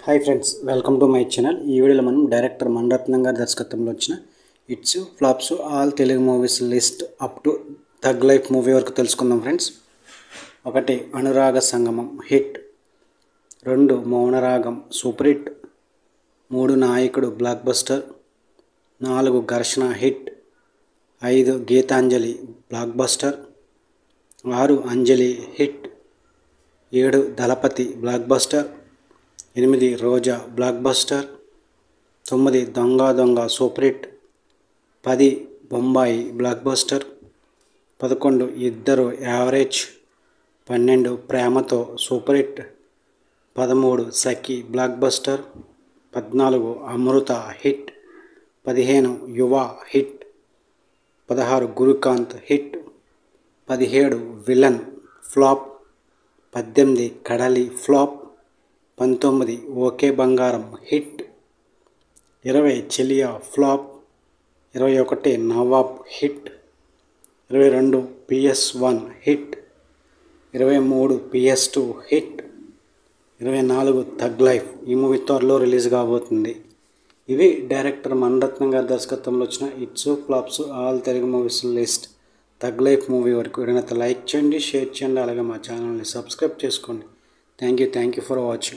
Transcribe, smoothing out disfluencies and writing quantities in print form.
Hi friends, welcome to my channel. ఈ వీడియోలో మనం డైరెక్టర్ మణిరత్నం గారి దర్శకత్వంలో వచ్చిన hits flops all Telugu movies list up to tug life movie వరకు తెలుసుకుందాం ఫ్రెండ్స్. 1 అనురాగ సంగమం హిట్, 2 మౌనరాగం సూపర్ హిట్, 3 నాయకుడు బ్లాక్ బస్టర్, 4 ఘర్షణ హిట్, 5 గీతాంజలి బ్లాక్ బస్టర్, 6 అంజలి హిట్, 7 దళపతి బ్లాక్ బస్టర్, 8 రోజా బ్లాక్ బస్టర్, 9 దొంగ దొంగ super hit, 10 Bombay block buster, 11 ఇద్దరు యావరేజ్, 12 ప్రేమతో సూపర్ హిట్, 13 సఖి block buster, 14 అమృత hit, 15 యువ hit, 16 Gurukanth hit, 17 villain flop, 18 కడలి ఫ్లాప్, 19 ఓకే బంగారం హిట్, 20 చెలియా flop, 21 Nawab hit, 22 PS1 hit, 23 PS2 hit, 24 tug life. ఈ movie త్వరలో release కాబోతుంది. ఇవి డైరెక్టర్ మణిరత్నం గారి దర్శకత్వంలో వచ్చిన hits flops all Telugu movies list tug life movie వరకు. వీడియోని లైక్ చేయండి, షేర్ చేయండి, అలాగే మా ఛానల్ని సబ్స్క్రైబ్ చేసుకోండి. Thank you for watching.